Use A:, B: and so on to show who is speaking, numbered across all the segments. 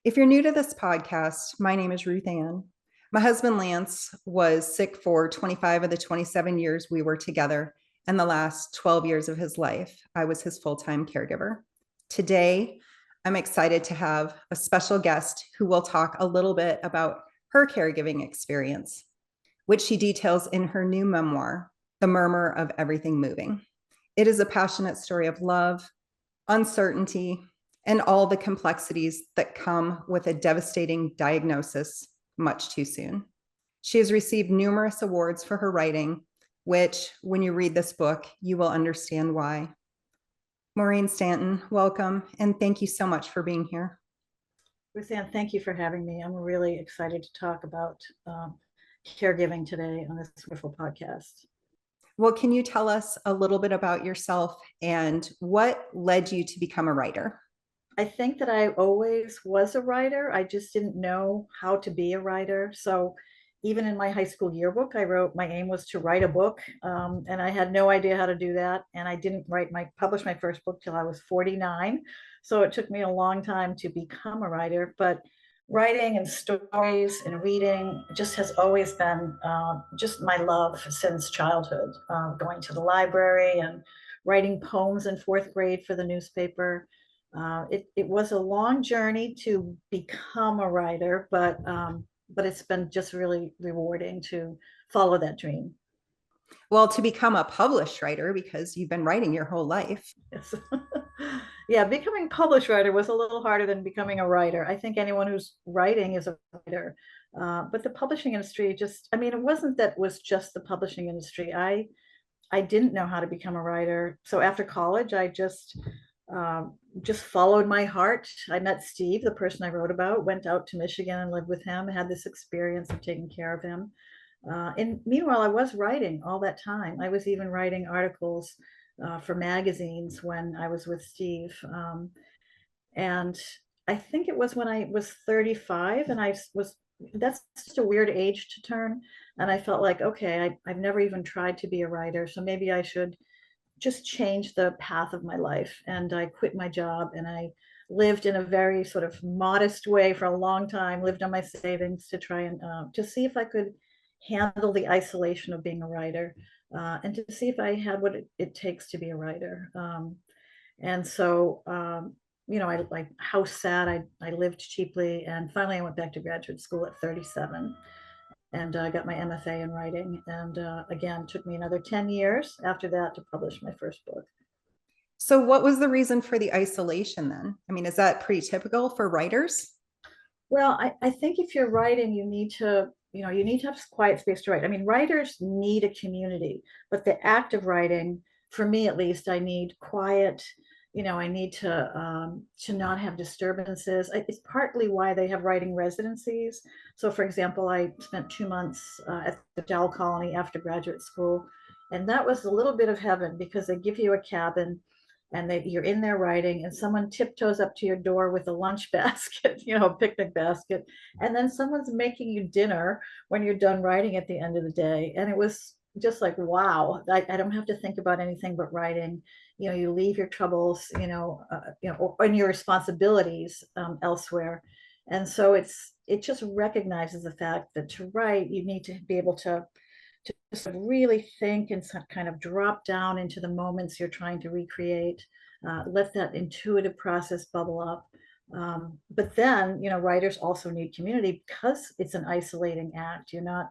A: If you're new to this podcast, my name is RuthAnn. My husband Lance was sick for 25 of the 27 years we were together, and the last 12 years of his life, I was his full-time caregiver. Today, I'm excited to have a special guest who will talk a little bit about her caregiving experience, which she details in her new memoir, The Murmur of Everything Moving. It is a passionate story of love, uncertainty, and all the complexities that come with a devastating diagnosis much too soon. She has received numerous awards for her writing, which, when you read this book, you will understand why. Maureen Stanton, welcome, and thank you so much for being here.
B: RuthAnn, thank you for having me. I'm really excited to talk about caregiving today on this wonderful podcast.
A: Well, can you tell us a little bit about yourself and what led you to become a writer?
B: I think that I always was a writer. I just didn't know how to be a writer. So even in my high school yearbook, I wrote my aim was to write a book, and I had no idea how to do that. And I didn't publish my first book till I was 49. So it took me a long time to become a writer. But writing and stories and reading just has always been just my love since childhood. Going to the library and writing poems in fourth grade for the newspaper. It was a long journey to become a writer, but it's been just really rewarding to follow that dream.
A: Well, to become a published writer, because you've been writing your whole life.
B: Yes. Yeah, becoming a published writer was a little harder than becoming a writer. I think anyone who's writing is a writer. But the publishing industry just, I mean, it wasn't that it was just the publishing industry. I didn't know how to become a writer. So after college, I just followed my heart. I met Steve, the person I wrote about, went out to Michigan and lived with him, had this experience of taking care of him. And meanwhile, I was writing all that time. I was even writing articles for magazines when I was with Steve. And I think it was when I was 35 and that's just a weird age to turn. And I felt like, okay, I've never even tried to be a writer. So maybe I should just change the path of my life. And I quit my job and I lived in a very sort of modest way for a long time, lived on my savings to try and to see if I could handle the isolation of being a writer, and to see if I had what it takes to be a writer. And so, I like house sat, I lived cheaply. And finally, I went back to graduate school at 37 and got my MFA in writing. And again, took me another 10 years after that to publish my first book.
A: So, what was the reason for the isolation then? I mean, is that pretty typical for writers?
B: Well, I think if you're writing, you need to have quiet space to write. I mean, writers need a community, but the act of writing, for me at least, I need quiet. I need to not have disturbances. It's partly why they have writing residencies. So, for example, I spent 2 months at the Dell Colony after graduate school, and that was a little bit of heaven because they give you a cabin and you're in there writing and someone tiptoes up to your door with a lunch basket, a picnic basket, and then someone's making you dinner when you're done writing at the end of the day. And it was just like, wow, I don't have to think about anything but writing. You leave your troubles, and your responsibilities elsewhere. And so it just recognizes the fact that to write, you need to be able to just really think and kind of drop down into the moments you're trying to recreate, let that intuitive process bubble up. But then, writers also need community because it's an isolating act. You're not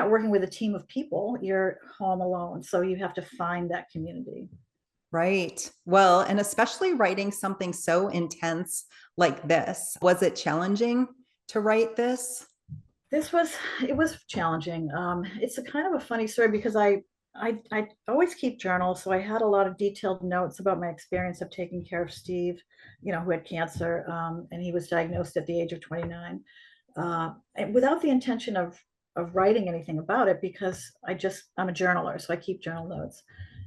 B: working with a team of people, you're home alone. So you have to find that community.
A: Right. Well, and especially writing something so intense like this, was it challenging to write this?
B: It was challenging. It's a kind of a funny story because I always keep journals, so I had a lot of detailed notes about my experience of taking care of Steve, who had cancer, and he was diagnosed at the age of 29, and without the intention of writing anything about it because I'm a journaler, so I keep journal notes.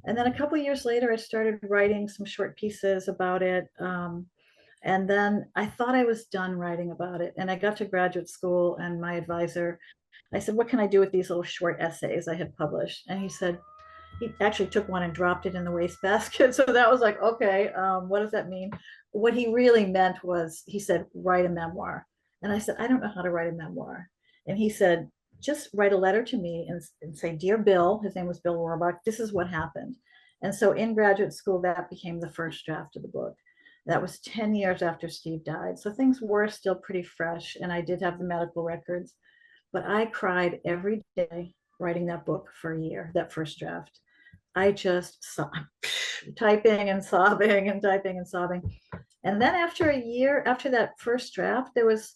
B: And then a couple of years later, I started writing some short pieces about it. And then I thought I was done writing about it. And I got to graduate school, and my advisor, I said, "What can I do with these little short essays I had published?" And he said, he actually took one and dropped it in the wastebasket. So that was like, okay, what does that mean? What he really meant was, he said, write a memoir. And I said, I don't know how to write a memoir. And he said, just write a letter to me and say, Dear Bill, his name was Bill Rohrbach, this is what happened. And so in graduate school, that became the first draft of the book. That was 10 years after Steve died. So things were still pretty fresh. And I did have the medical records, but I cried every day writing that book for a year, that first draft. I just saw typing and sobbing and typing and sobbing. And then after a year, after that first draft, there was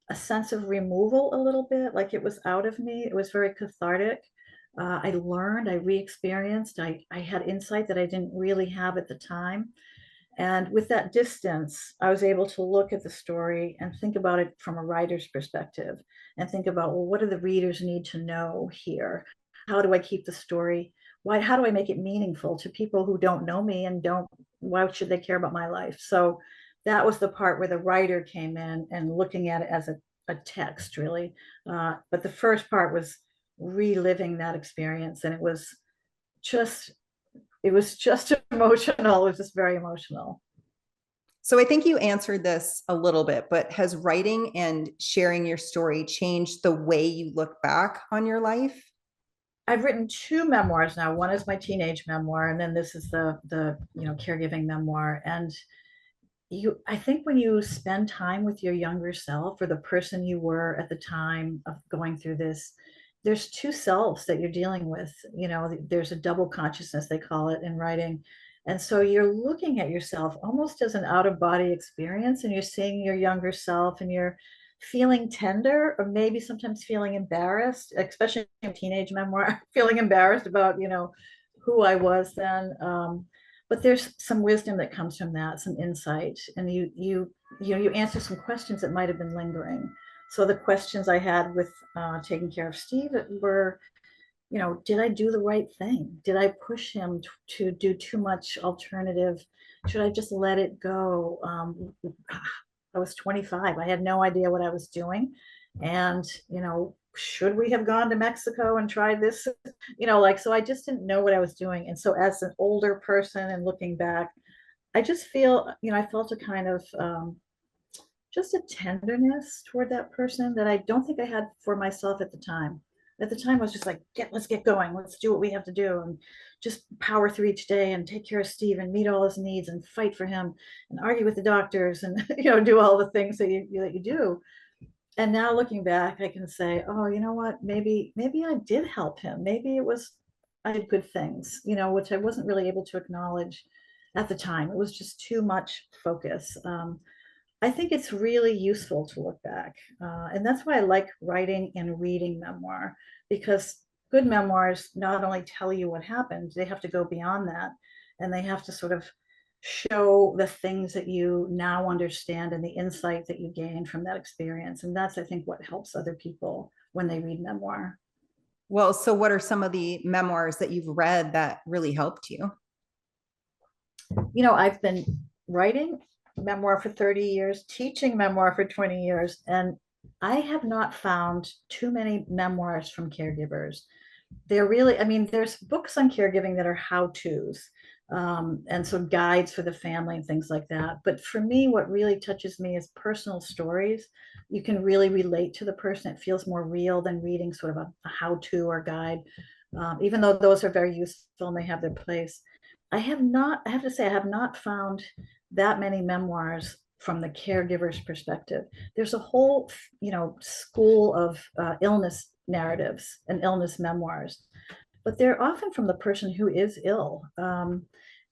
B: a sense of removal a little bit, like it was out of me. It was very cathartic. I learned, I re-experienced, I had insight that I didn't really have at the time. And with that distance, I was able to look at the story and think about it from a writer's perspective and think about, well, what do the readers need to know here? How do I keep the story? Why, how do I make it meaningful to people who don't know me and don't, why should they care about my life? So that was the part where the writer came in and looking at it as a text, really. But the first part was reliving that experience. And just it was just emotional. It was just very emotional.
A: So I think you answered this a little bit, but has writing and sharing your story changed the way you look back on your life?
B: I've written two memoirs now. One is my teenage memoir, and then this is the caregiving memoir. And I think when you spend time with your younger self or the person you were at the time of going through this, there's two selves that you're dealing with. There's a double consciousness, they call it in writing. And so you're looking at yourself almost as an out of body experience, and you're seeing your younger self, and you're feeling tender or maybe sometimes feeling embarrassed, especially in teenage memoir, feeling embarrassed about, who I was then. But there's some wisdom that comes from that, some insight, and you answer some questions that might have been lingering. So the questions I had with taking care of Steve were, did I do the right thing? Did I push him to do too much alternative? Should I just let it go? I was 25. I had no idea what I was doing. And, should we have gone to Mexico and tried this? So I just didn't know what I was doing. And so as an older person and looking back, I just feel, I felt a kind of just a tenderness toward that person that I don't think I had for myself at the time. At the time, I was just like, let's get going. Let's do what we have to do and just power through each day and take care of Steve and meet all his needs and fight for him and argue with the doctors and, do all the things that you do. And now looking back, I can say, oh, you know what? Maybe I did help him. Maybe I did good things, which I wasn't really able to acknowledge at the time. It was just too much focus. I think it's really useful to look back. And that's why I like writing and reading memoir, because good memoirs not only tell you what happened, they have to go beyond that. And they have to sort of show the things that you now understand and the insight that you gain from that experience. And that's, I think, what helps other people when they read memoir.
A: Well, so what are some of the memoirs that you've read that really helped you?
B: I've been writing memoir for 30 years, teaching memoir for 20 years, and I have not found too many memoirs from caregivers. They're really, there's books on caregiving that are how-tos, and so guides for the family and things like that. But for me, what really touches me is personal stories. You can really relate to the person. It feels more real than reading sort of a how-to or guide, even though those are very useful and they have their place. I have to say, I have not found that many memoirs from the caregiver's perspective. There's a whole, school of illness narratives and illness memoirs, but they're often from the person who is ill.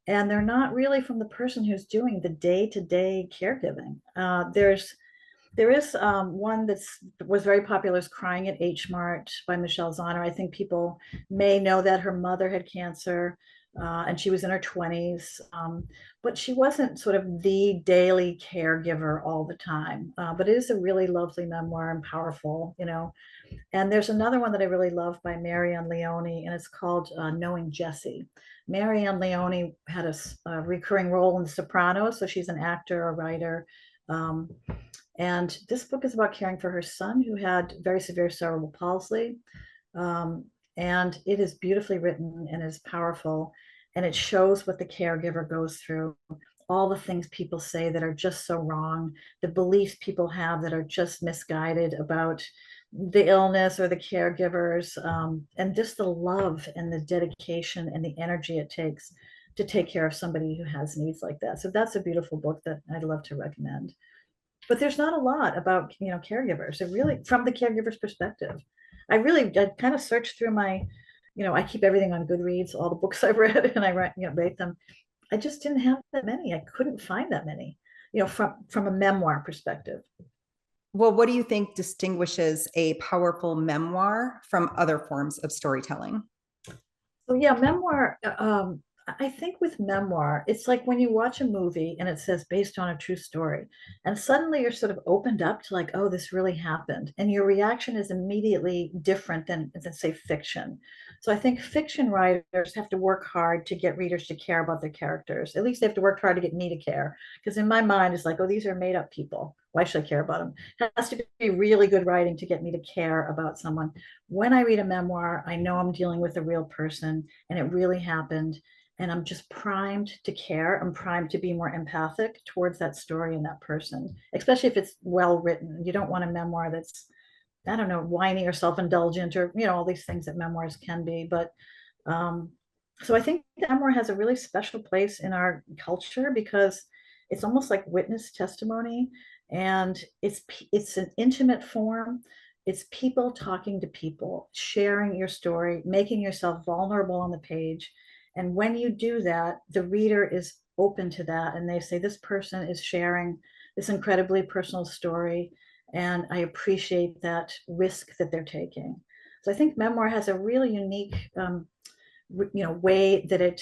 B: And they're not really from the person who's doing the day-to-day caregiving. There is one that was very popular, is Crying at H Mart by Michelle Zahner. I think people may know that her mother had cancer, and she was in her 20s, but she wasn't sort of the daily caregiver all the time. But it is a really lovely memoir and powerful, And there's another one that I really love by Marianne Leone, and it's called Knowing Jesse. Marianne Leone had a recurring role in The Sopranos, so she's an actor, a writer. And this book is about caring for her son who had very severe cerebral palsy. And it is beautifully written and is powerful. And it shows what the caregiver goes through, all the things people say that are just so wrong, the beliefs people have that are just misguided about the illness or the caregivers, and just the love and the dedication and the energy it takes to take care of somebody who has needs like that. So that's a beautiful book that I'd love to recommend. But there's not a lot about, caregivers. It really, from the caregiver's perspective. I kind of searched through my, I keep everything on Goodreads, all the books I've read, and I rate them. I just didn't have that many. I couldn't find that many, from a memoir perspective.
A: Well, what do you think distinguishes a powerful memoir from other forms of storytelling?
B: So yeah, memoir. I think with memoir, it's like when you watch a movie and it says based on a true story, and suddenly you're sort of opened up to like, oh, this really happened, and your reaction is immediately different than say fiction. So I think fiction writers have to work hard to get readers to care about their characters. At least they have to work hard to get me to care, because in my mind it's like, oh, these are made up people. Why should I care about them? It has to be really good writing to get me to care about someone. When I read a memoir, I know I'm dealing with a real person and it really happened. And I'm just primed to care. I'm primed to be more empathic towards that story and that person, especially if it's well written. You don't want a memoir that's, I don't know, whiny or self-indulgent or, all these things that memoirs can be. But um, so I think memoir has a really special place in our culture because it's almost like witness testimony, and it's an intimate form. It's people talking to people, sharing your story, making yourself vulnerable on the page. And when you do that, the reader is open to that, and they say, this person is sharing this incredibly personal story, and I appreciate that risk that they're taking. So I think memoir has a really unique way that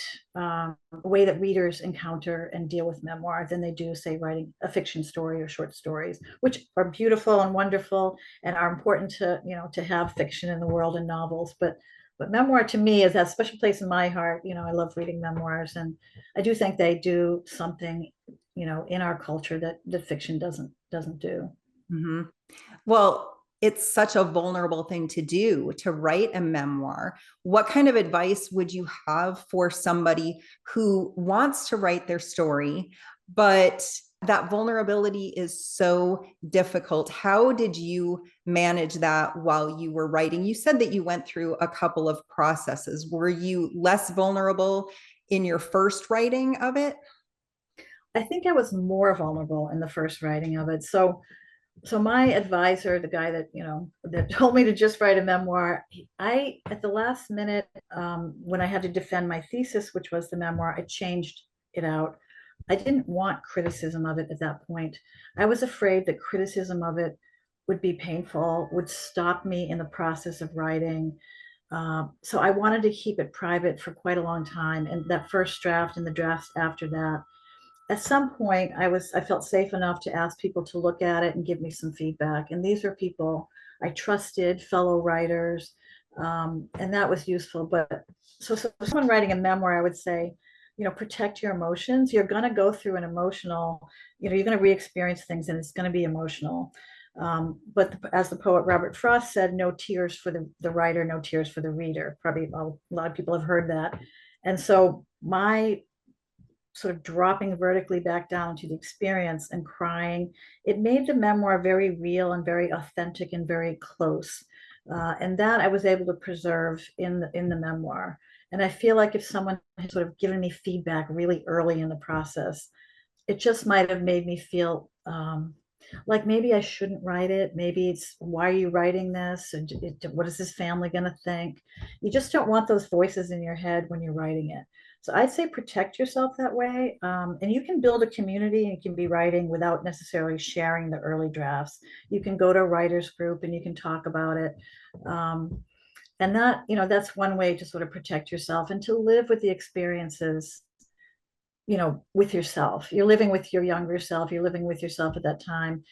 B: way that readers encounter and deal with memoir than they do, say, writing a fiction story or short stories, which are beautiful and wonderful and are important to have fiction in the world and novels. But memoir to me is that special place in my heart. I love reading memoirs, and I do think they do something, in our culture that fiction doesn't do.
A: Mm-hmm. Well, it's such a vulnerable thing to do, to write a memoir. What kind of advice would you have for somebody who wants to write their story, but that vulnerability is so difficult? How did you manage that while you were writing? You said that you went through a couple of processes. Were you less vulnerable in your first writing of it?
B: I think I was more vulnerable in the first writing of it. So my advisor, the guy that told me to just write a memoir, I at the last minute, when I had to defend my thesis, which was the memoir, I changed it out. I didn't want criticism of it at that point. I was afraid that criticism of it would be painful, would stop me in the process of writing. So I wanted to keep it private for quite a long time. And that first draft and the drafts after that, at some point I felt safe enough to ask people to look at it and give me some feedback. And these are people I trusted, fellow writers, and that was useful. But so someone writing a memoir, I would say, protect your emotions. You're going to go through an emotional, you're going to re-experience things, and it's going to be emotional. But as the poet Robert Frost said, no tears for the writer, no tears for the reader. Probably a lot of people have heard that. And so my sort of dropping vertically back down to the experience and crying, it made the memoir very real and very authentic and very close. And that I was able to preserve in the memoir. And I feel like if someone had sort of given me feedback really early in the process, it just might have made me feel like maybe I shouldn't write it. Maybe it's, why are you writing this? And what is this family going to think? You just don't want those voices in your head when you're writing it. So I'd say protect yourself that way. And you can build a community and you can be writing without necessarily sharing the early drafts. You can go to a writer's group and you can talk about it. And that's one way to sort of protect yourself and to live with the experiences, with yourself. You're living with your younger self. You're living with yourself at that time.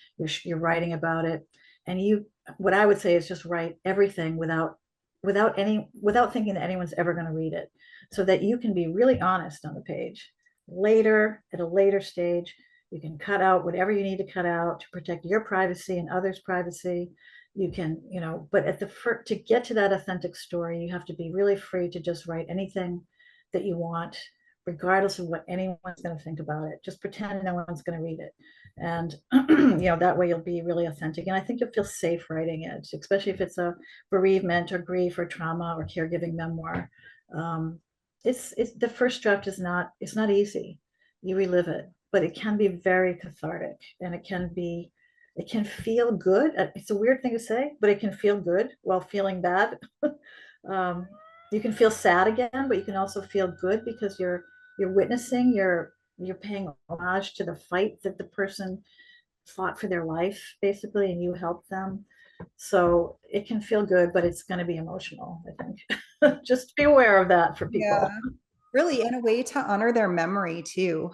B: You're writing about it. And what I would say is just write everything without thinking that anyone's ever going to read it, so that you can be really honest on the page. Later, at a later stage, you can cut out whatever you need to cut out to protect your privacy and others' privacy. You can, but at the first, to get to that authentic story, you have to be really free to just write anything that you want, regardless of what anyone's going to think about it. Just pretend no one's going to read it. And, that way you'll be really authentic. And I think you'll feel safe writing it, especially if it's a bereavement or grief or trauma or caregiving memoir. Um, it's the first draft it's not easy. You relive it, but it can be very cathartic, and it can feel good. It's a weird thing to say, but it can feel good while feeling bad. um, you can feel sad again, but you can also feel good because you're witnessing, you're paying homage to the fight that the person fought for their life, basically, and you helped them. So it can feel good, but it's going to be emotional, I think. Just be aware of that for
A: Yeah.
B: people.
A: Really, in a way to honor their memory too,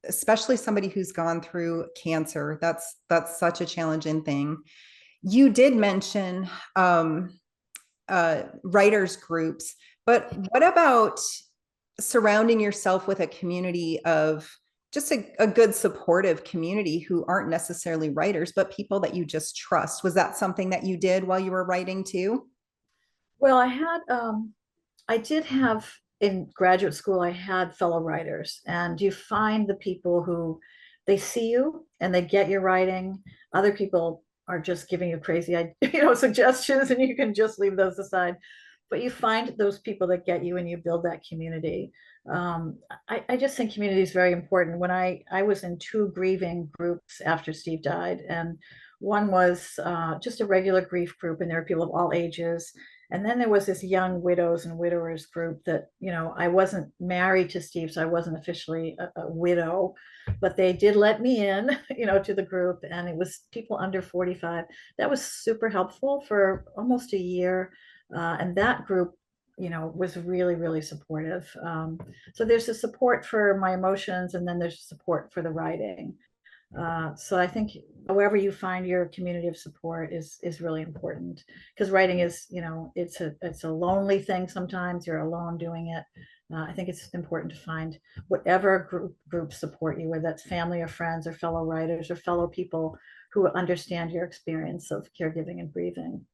A: especially somebody who's gone through cancer. That's such a challenging thing. You did mention writers groups, but what about surrounding yourself with a community of just a good supportive community who aren't necessarily writers, but people that you just trust? Was that something that you did while you were writing too?
B: Well, I did have in graduate school, I had fellow writers, and you find the people who they see you and they get your writing. Other people are just giving you crazy, suggestions, and you can just leave those aside. But you find those people that get you, and you build that community. I just think community is very important. When I was in two grieving groups after Steve died, and one was just a regular grief group, and there were people of all ages. And then there was this young widows and widowers group that, I wasn't married to Steve, so I wasn't officially a widow, but they did let me in, to the group. And it was people under 45. That was super helpful for almost a year. And that group, was really, really supportive. So there's a support for my emotions, and then there's support for the writing. So I think however you find your community of support is really important, because writing is, it's a lonely thing. Sometimes you're alone doing it. I think it's important to find whatever group support you, whether that's family or friends or fellow writers or fellow people who understand your experience of caregiving and grieving.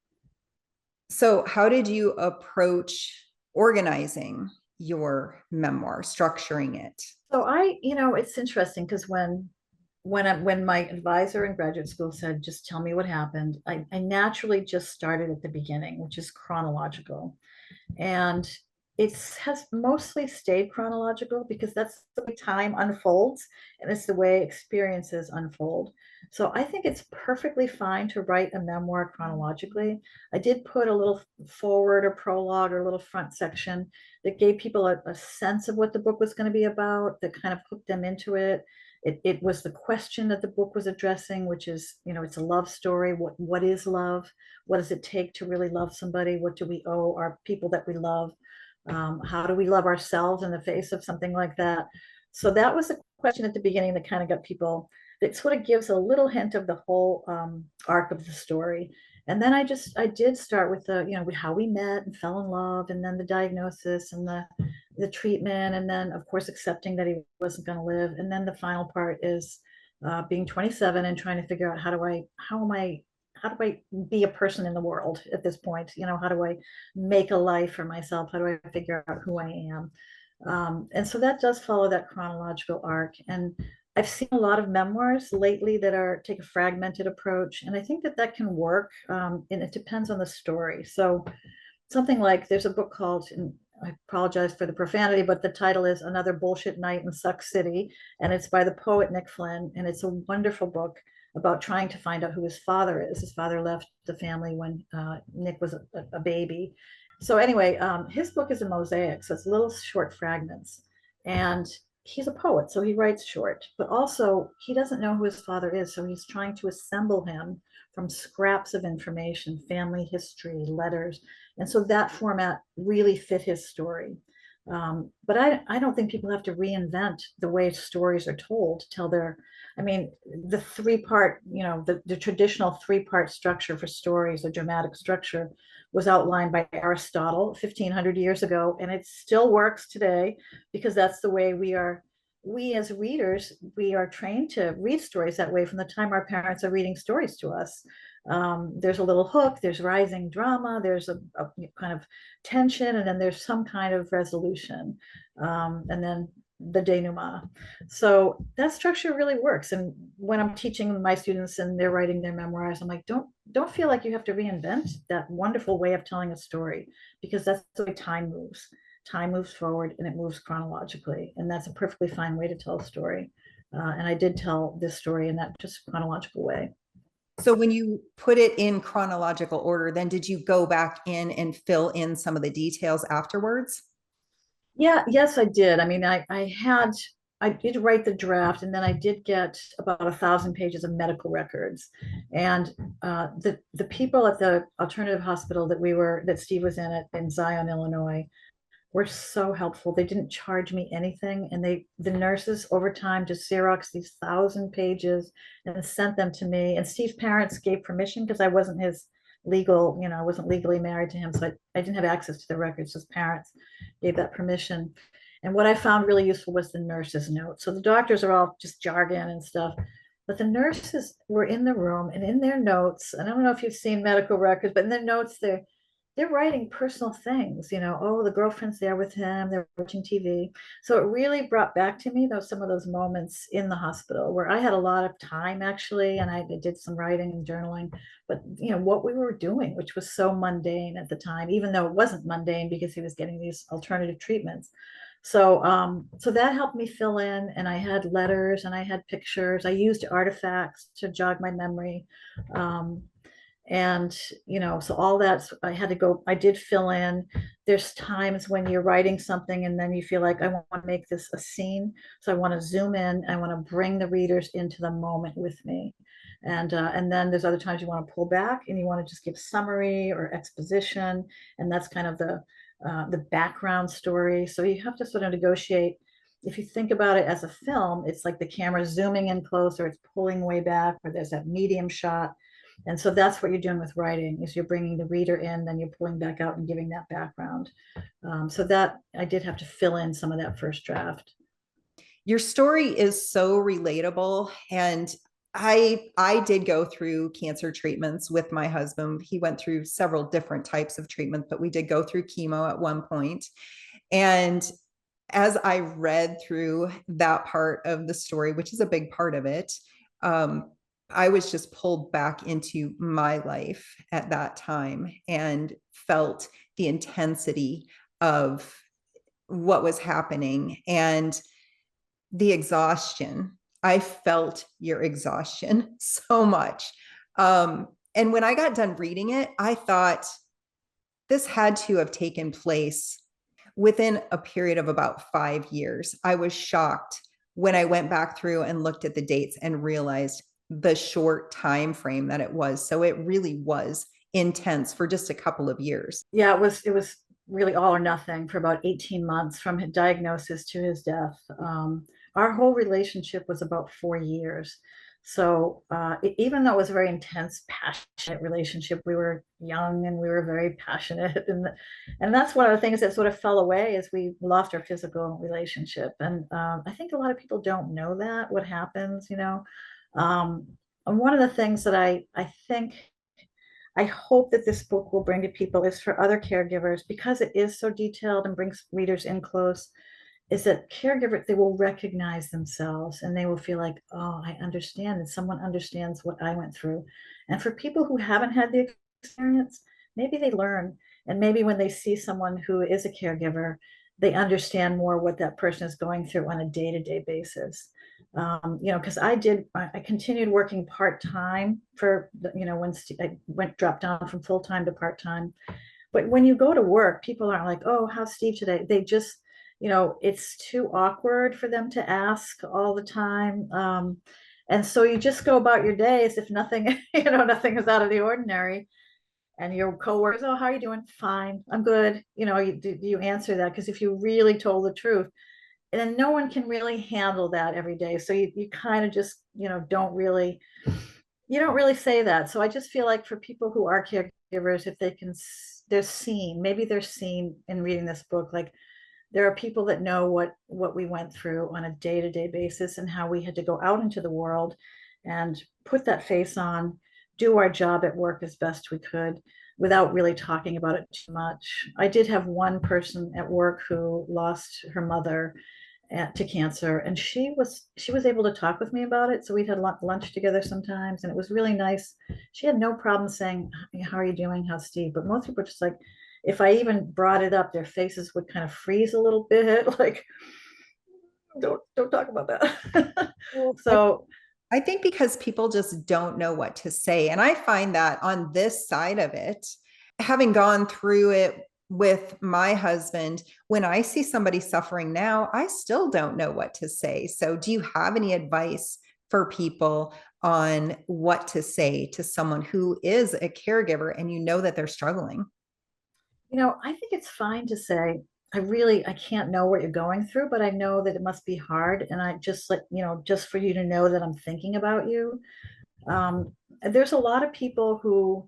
A: So, how did you approach organizing your memoir, structuring it?
B: So it's interesting because when my advisor in graduate school said, just tell me what happened, I naturally just started at the beginning, which is chronological. And it has mostly stayed chronological because that's the way time unfolds, and it's the way experiences unfold. So I think it's perfectly fine to write a memoir chronologically. I did put a little forward or prologue or a little front section that gave people a sense of what the book was going to be about, that kind of hooked them into it. It was the question that the book was addressing, which is, it's a love story. What is love? What does it take to really love somebody? What do we owe our people that we love? How do we love ourselves in the face of something like that? So that was a question at the beginning that kind of got people, that sort of gives a little hint of the whole arc of the story. And then I did start with how we met and fell in love, and then the diagnosis and the treatment, and then of course accepting that he wasn't going to live. And then the final part is being 27 and trying to figure out how do I be a person in the world at this point? How do I make a life for myself? How do I figure out who I am? And so that does follow that chronological arc. And I've seen a lot of memoirs lately that take a fragmented approach, and I think that can work. And it depends on the story. So something like, there's a book called, and I apologize for the profanity, but the title is Another Bullshit Night in Suck City, and it's by the poet Nick Flynn, and it's a wonderful book about trying to find out who his father is. His father left the family when Nick was a baby. So anyway, his book is a mosaic, so it's little short fragments. And he's a poet, so he writes short, but also he doesn't know who his father is, so he's trying to assemble him from scraps of information, family history, letters. And so that format really fit his story. But I don't think people have to reinvent the way stories are told to tell the three-part, the traditional three-part structure for stories, a dramatic structure, was outlined by Aristotle 1,500 years ago, and it still works today because that's the way we are. we as readers, we are trained to read stories that way from the time our parents are reading stories to us. There's a little hook, there's rising drama, there's a kind of tension, and then there's some kind of resolution, and then the denouement. So that structure really works. And when I'm teaching my students and they're writing their memoirs, I'm like, don't feel like you have to reinvent that wonderful way of telling a story, because that's the way time moves. Time moves forward and it moves chronologically, and that's a perfectly fine way to tell a story. And I did tell this story in that just chronological way.
A: So when you put it in chronological order, then did you go back in and fill in some of the details afterwards?
B: Yeah, yes, I did. I mean, I did write the draft, and then I did get about 1,000 pages of medical records. And the people at the alternative hospital that Steve was in Zion, Illinois, were so helpful. They didn't charge me anything, and the nurses over time just Xerox these 1,000 pages and sent them to me. And Steve's parents gave permission because I wasn't his legal, I wasn't legally married to him, so I didn't have access to the records. His parents gave that permission. And what I found really useful was the nurses' notes. So the doctors are all just jargon and stuff, but the nurses were in the room, and in their notes, and I don't know if you've seen medical records, but in their notes, they're writing personal things, oh, the girlfriend's there with him, they're watching TV. So it really brought back to me some of those moments in the hospital where I had a lot of time actually, and I did some writing and journaling, but what we were doing, which was so mundane at the time, even though it wasn't mundane because he was getting these alternative treatments. So that helped me fill in, and I had letters and I had pictures. I used artifacts to jog my memory. And so all that, I did fill in. There's times when you're writing something and then you feel like I want to make this a scene, so I want to zoom in, I want to bring the readers into the moment with me. And then there's other times you want to pull back and you want to just give summary or exposition, and that's kind of the background story. So you have to sort of negotiate. If you think about it as a film, it's like the camera zooming in close, or it's pulling way back, or there's that medium shot. And so that's what you're doing with writing, is you're bringing the reader in, then you're pulling back out and giving that background. So that I did have to fill in some of that first draft.
A: Your story is so relatable, and I did go through cancer treatments with my husband. He went through several different types of treatment, but we did go through chemo at one point. And as I read through that part of the story, which is a big part of it, I was just pulled back into my life at that time and felt the intensity of what was happening and the exhaustion. I felt your exhaustion so much. And when I got done reading it, I thought this had to have taken place within a period of about 5 years. I was shocked when I went back through and looked at the dates and realized the short time frame that it was. So it really was intense for just a couple of years.
B: Yeah, it was really all or nothing for about 18 months from his diagnosis to his death. Our whole relationship was about 4 years. So even though it was a very intense, passionate relationship, we were young and we were very passionate, and that's one of the things that sort of fell away as we lost our physical relationship. And I think a lot of people don't know that what happens. And one of the things that I think I hope that this book will bring to people is for other caregivers, because it is so detailed and brings readers in close, is that caregivers, they will recognize themselves and they will feel like, oh, I understand, and someone understands what I went through. And for people who haven't had the experience, maybe they learn. And maybe when they see someone who is a caregiver, they understand more what that person is going through on a day-to-day basis. Because I continued working part-time for, when I dropped down from full-time to part-time. But when you go to work, people aren't like, oh, how's Steve today? They just, it's too awkward for them to ask all the time. And so you just go about your day as if nothing, nothing is out of the ordinary. And your coworkers, oh, how are you doing? Fine, I'm good. You answer that, because if you really told the truth, and then no one can really handle that every day. So you kind of just, you don't really say that. So I just feel like for people who are caregivers, if they can, they're seen in reading this book, like there are people that know what we went through on a day-to-day basis and how we had to go out into the world and put that face on, do our job at work as best we could without really talking about it too much. I did have one person at work who lost her mother to cancer, and she was able to talk with me about it. So we'd had lunch together sometimes, and it was really nice. She had no problem saying, "How are you doing? How's Steve?" But most people were just like, if I even brought it up, their faces would kind of freeze a little bit, like, don't talk about that.
A: Well,
B: So
A: I think because people just don't know what to say. And I find that on this side of it, having gone through it with my husband, when I see somebody suffering now, I still don't know what to say. So, do you have any advice for people on what to say to someone who is a caregiver and you know that they're struggling?
B: I think it's fine to say, I can't know what you're going through, but I know that it must be hard. And I just like, just for you to know that I'm thinking about you. Um, there's a lot of people who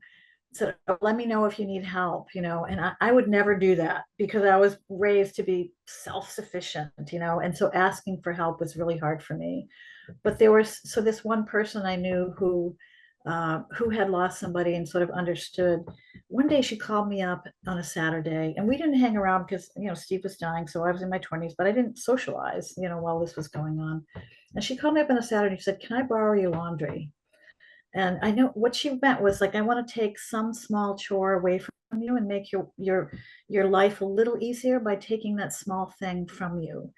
B: said, "Oh, let me know if you need help," and I would never do that because I was raised to be self-sufficient, and so asking for help was really hard for me. But so this one person I knew who had lost somebody and sort of understood. One day she called me up on a Saturday, and we didn't hang around because Steve was dying, so I was in my 20s, but I didn't socialize, while this was going on. And she called me up on a Saturday and she said, "Can I borrow your laundry?" And I know what she meant was like, I want to take some small chore away from you and make your life a little easier by taking that small thing from you.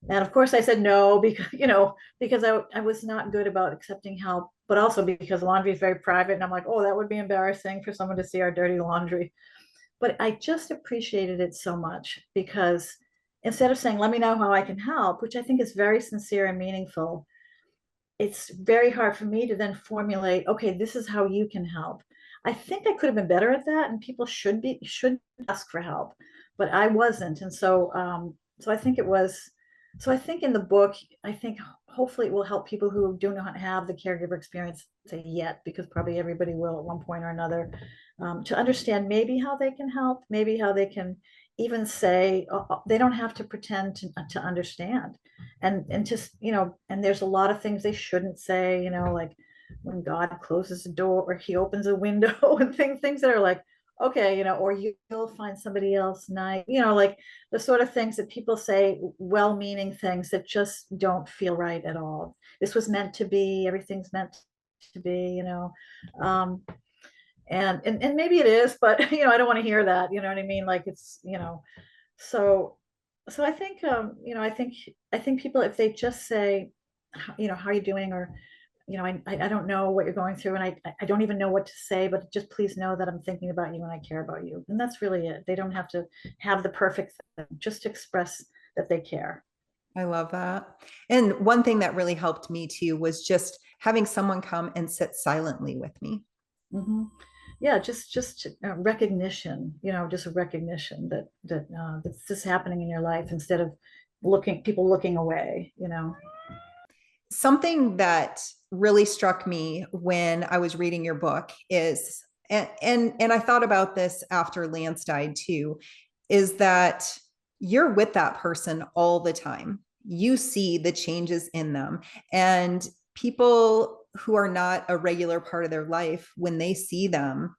B: And of course I said no, because I was not good about accepting help, but also because laundry is very private. And I'm like, oh, that would be embarrassing for someone to see our dirty laundry. But I just appreciated it so much because instead of saying, let me know how I can help, which I think is very sincere and meaningful, it's very hard for me to then formulate, okay, this is how you can help. I think I could have been better at that, and people should ask for help, but I wasn't. And so I think it was, so I think in the book, I think hopefully it will help people who do not have the caregiver experience yet, because probably everybody will at one point or another, to understand maybe how they can help, maybe how they can even say, they don't have to pretend to understand. And just, and there's a lot of things they shouldn't say, like when God closes a door or he opens a window and things that are like, okay, or you'll find somebody else nice, like the sort of things that people say, well-meaning things that just don't feel right at all. This was meant to be, everything's meant to be, um, and maybe it is, but I don't want to hear that, you know what I mean? Like it's, so so I think I think people, if they just say, how are you doing, or I don't know what you're going through, and I don't even know what to say, but just please know that I'm thinking about you and I care about you. And that's really it. They don't have to have the perfect thing, just express that they care.
A: I love that. And one thing that really helped me too was just having someone come and sit silently with me.
B: Hmm. Yeah, just recognition, just a recognition that this is happening in your life instead of people looking away.
A: Something that really struck me when I was reading your book is, and I thought about this after Lance died too, is that you're with that person all the time. You see the changes in them, and people who are not a regular part of their life, when they see them,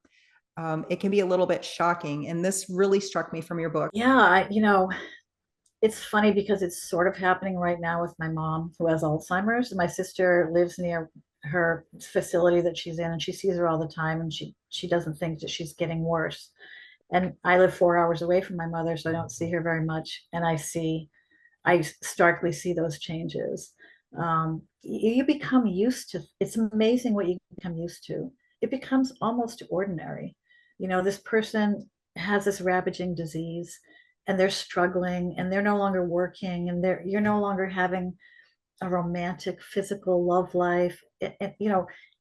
A: it can be a little bit shocking. And this really struck me from your book.
B: Yeah, it's funny because it's sort of happening right now with my mom who has Alzheimer's. My sister lives near her facility that she's in, and she sees her all the time, and she doesn't think that she's getting worse. And I live 4 hours away from my mother, so I don't see her very much. And I starkly see those changes. You become used to, it's amazing what you become used to. It becomes almost ordinary. This person has this ravaging disease and they're struggling and they're no longer working, and you're no longer having a romantic physical love life.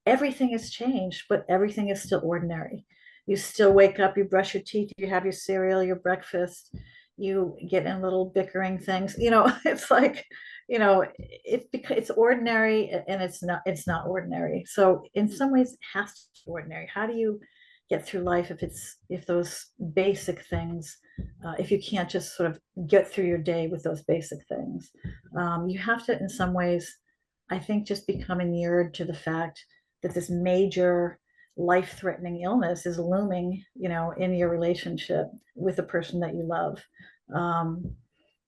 B: Everything has changed, but everything is still ordinary. You still wake up, you brush your teeth, you have your cereal, your breakfast, you get in little bickering things. It's like, it's ordinary, and it's not ordinary. So in some ways it has to be ordinary. How do you get through life if those basic things, if you can't just sort of get through your day with those basic things. You have to, in some ways, I think, just become inured to the fact that this major life-threatening illness is looming, in your relationship with the person that you love. Um,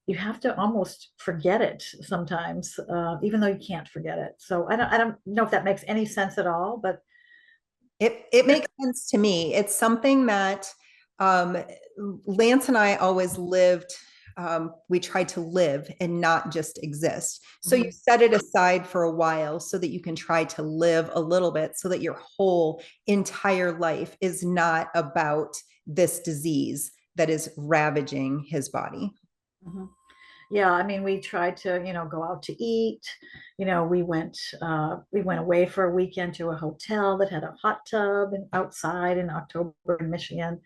B: you have to almost forget it sometimes, even though you can't forget it. So I don't know if that makes any sense at all, but
A: It makes sense to me. It's something that um, Lance and I always lived. We tried to live and not just exist. So you
B: mhm,
A: set it aside for a while so that you can try to live a little bit, so that your whole entire life is not about this disease that is ravaging his body.
B: mhm. Yeah, I mean, we tried to, go out to eat. We went away for a weekend to a hotel that had a hot tub and outside in October in Michigan.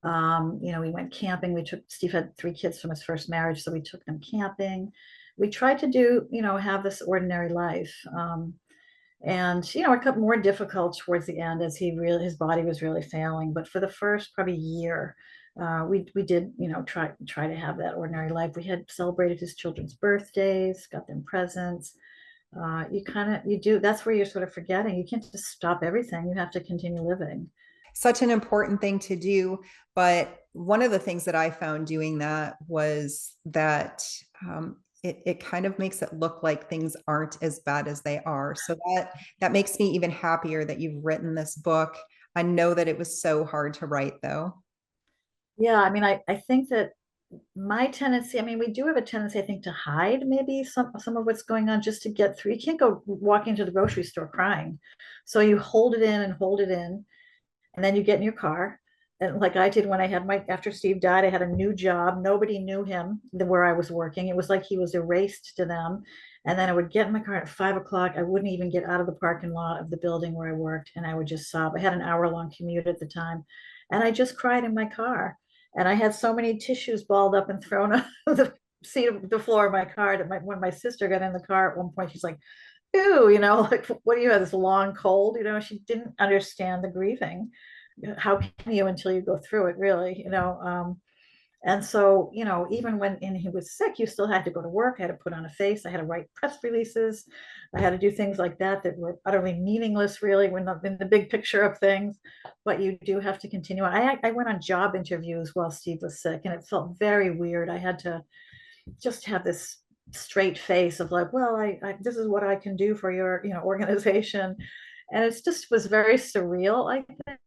B: We went camping. Steve had 3 kids from his first marriage, so we took them camping. We tried to do, have this ordinary life. And it got more difficult towards the end as his body was really failing. But for the first probably year, we did try to have that ordinary life. We had celebrated his children's birthdays, got them presents. You do, that's where you're sort of forgetting. You can't just stop everything. You have to continue living.
A: Such an important thing to do. But one of the things that I found doing that was that it kind of makes it look like things aren't as bad as they are. So that makes me even happier that you've written this book. I know that it was so hard to write, though.
B: Yeah, I mean, I think that my tendency, I mean, we do have a tendency, I think, to hide maybe some of what's going on just to get through. You can't go walking to the grocery store crying. So you hold it in and hold it in, and then you get in your car. And like I did when I had after Steve died, I had a new job. Nobody knew him where I was working. It was like he was erased to them. And then I would get in my car at 5 o'clock. I wouldn't even get out of the parking lot of the building where I worked. And I would just sob. I had an hour-long commute at the time. And I just cried in my car. And I had so many tissues balled up and thrown on the seat of the floor of my car that when my sister got in the car at one point, she's like, ew, like, what do you have, this long cold? She didn't understand the grieving. How can you until you go through it, really? And so, even when he was sick, you still had to go to work. I had to put on a face. I had to write press releases. I had to do things like that were utterly meaningless, really, when in the big picture of things. But you do have to continue. I went on job interviews while Steve was sick, and it felt very weird. I had to just have this straight face of like, well, this is what I can do for your, organization. And it just was very surreal, I think.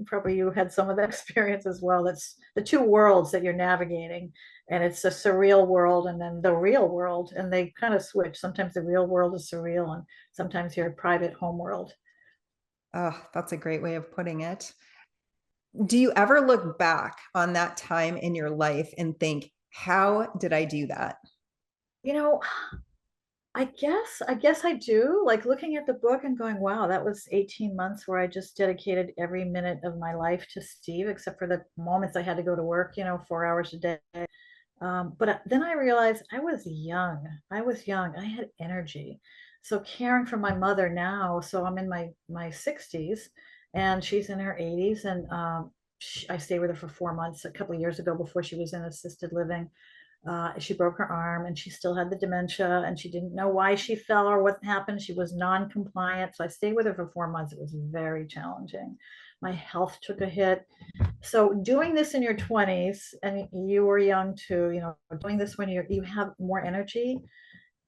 B: Probably you had some of that experience as well. That's the two worlds that you're navigating. And it's a surreal world and then the real world. And they kind of switch. Sometimes the real world is surreal and sometimes your private home world.
A: Oh, that's a great way of putting it. Do you ever look back on that time in your life and think, how did I do that?
B: You know, I guess I do. Like looking at the book and going, wow, that was 18 months where I just dedicated every minute of my life to Steve, except for the moments I had to go to work, 4 hours a day. But then I realized I was young. I was young. I had energy. So caring for my mother now, so I'm in my 60s and she's in her 80s, and I stayed with her for 4 months a couple of years ago before she was in assisted living. She broke her arm and she still had the dementia and she didn't know why she fell or what happened. She was non-compliant. So I stayed with her for 4 months. It was very challenging. My health took a hit. So doing this in your 20s, and you were young too, doing this when you have more energy.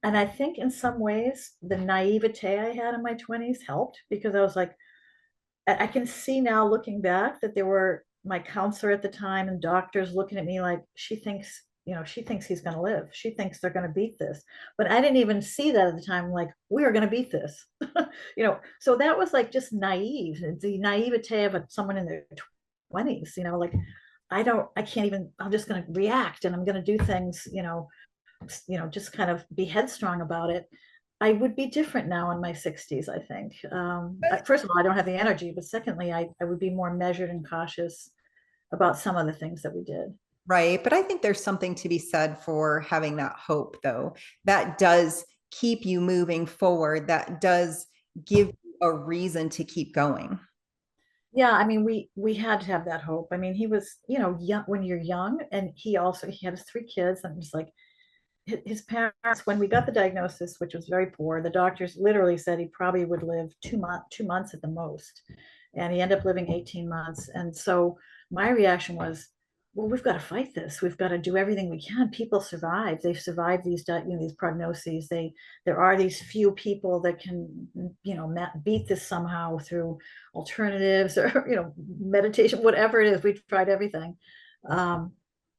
B: And I think in some ways the naivete I had in my 20s helped, because I was like, I can see now looking back that there were my counselor at the time and doctors looking at me like, she thinks he's going to live. She thinks they're going to beat this. But I didn't even see that at the time. Like, we are going to beat this. So that was like just naive, the naivete of someone in their 20s, like, I can't even, I'm just going to react and I'm going to do things, just kind of be headstrong about it. I would be different now in my 60s, I think. First of all, I don't have the energy, but secondly, I would be more measured and cautious about some of the things that we did.
A: Right. But I think there's something to be said for having that hope, though. That does keep you moving forward. That does give you a reason to keep going.
B: Yeah, I mean, we had to have that hope. I mean, he was, young when you're young, and he had his three kids, and just like his parents, when we got the diagnosis, which was very poor, the doctors literally said he probably would live 2 months at the most, and he ended up living 18 months. And so my reaction was, well, we've got to fight this. We've got to do everything we can. People survive. They've survived these prognoses. There are these few people that can, beat this somehow through alternatives or meditation, whatever it is. We've tried everything. Um,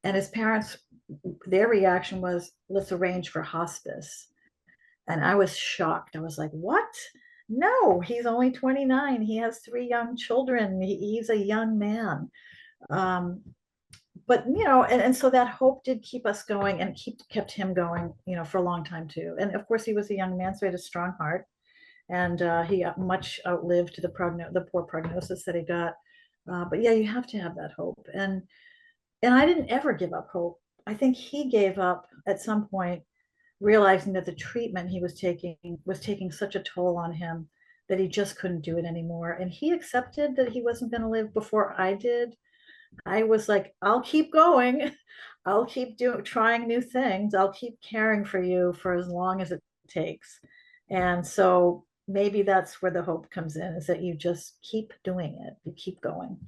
B: and his parents, their reaction was, let's arrange for hospice. And I was shocked. I was like, what? No, he's only 29. He has three young children. He's a young man. Um, but and so that hope did keep us going and kept him going, for a long time too. And of course, he was a young man, so he had a strong heart, and he much outlived the poor prognosis that he got. But yeah, you have to have that hope, and I didn't ever give up hope. I think he gave up at some point, realizing that the treatment he was taking such a toll on him that he just couldn't do it anymore. And he accepted that he wasn't going to live before I did. I was like, I'll keep going. I'll keep trying new things. I'll keep caring for you for as long as it takes. And so maybe that's where the hope comes in, is that you just keep doing it. You keep going.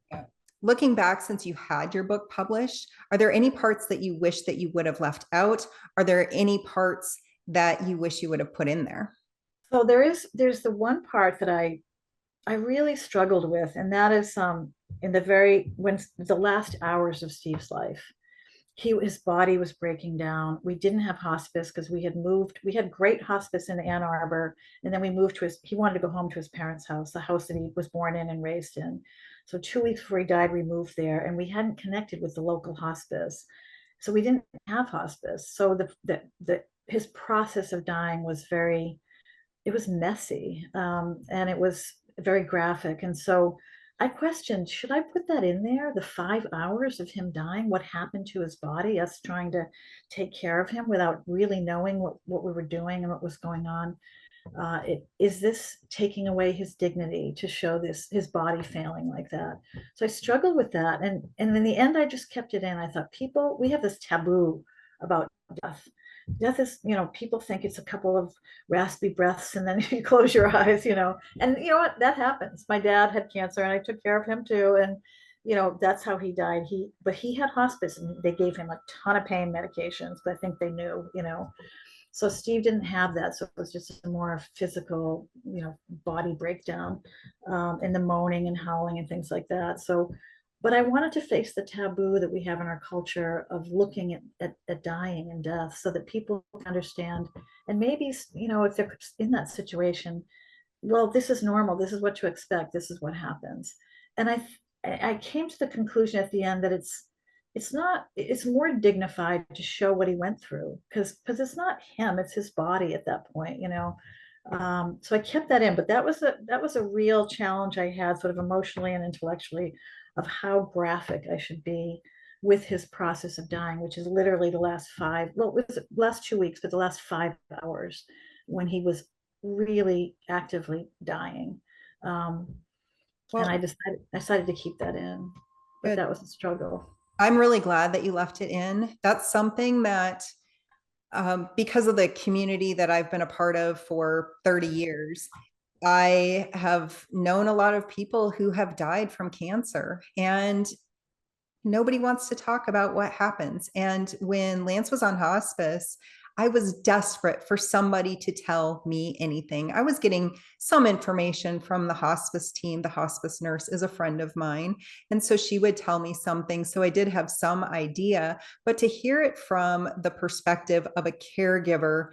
A: Yeah. Looking back, since you had your book published, are there any parts that you wish that you would have left out? Are there any parts that you wish you would have put in there?
B: So there's the one part that I really struggled with, and that is in when the last hours of Steve's life. His body was breaking down. We didn't have hospice because we had great hospice in Ann Arbor, and then we moved he wanted to go home to his parents' house, the house that he was born in and raised in. So 2 weeks before he died, we moved there, and we hadn't connected with the local hospice. So we didn't have hospice. So his process of dying was it was messy, and it was very graphic. And so I questioned, should I put that in there? The 5 hours of him dying, what happened to his body, us trying to take care of him without really knowing what we were doing and what was going on. Is this taking away his dignity to show his body failing like that? So I struggled with that. And in the end, I just kept it in. I thought, we have this taboo about death. Death is, people think it's a couple of raspy breaths and then you close your eyes, and you know what, that happens. My dad had cancer and I took care of him too. And, that's how he died. But he had hospice and they gave him a ton of pain medications, but I think they knew, so Steve didn't have that. So it was just a more physical, body breakdown, and the moaning and howling and things like that. So, but I wanted to face the taboo that we have in our culture of looking at dying and death so that people understand. And maybe, if they're in that situation, well, this is normal. This is what to expect. This is what happens. And I came to the conclusion at the end that it's more dignified to show what he went through, because it's not him, it's his body at that point. So I kept that in, but that was a real challenge I had, sort of emotionally and intellectually, of how graphic I should be with his process of dying, which is literally the last it was the last 2 weeks, but the last 5 hours when he was really actively dying. And I
A: Well,
B: decided to keep that in, but
A: good.
B: that was a struggle.
A: I'm really glad that you left it in. That's something that, because of the community that I've been a part of for 30 years, I have known a lot of people who have died from cancer, and nobody wants to talk about what happens. And when Lance was on hospice, I was desperate for somebody to tell me anything. I was getting some information from the hospice team. The hospice nurse is a friend of mine. And so she would tell me something. So I did have some idea, but to hear it from the perspective of a caregiver,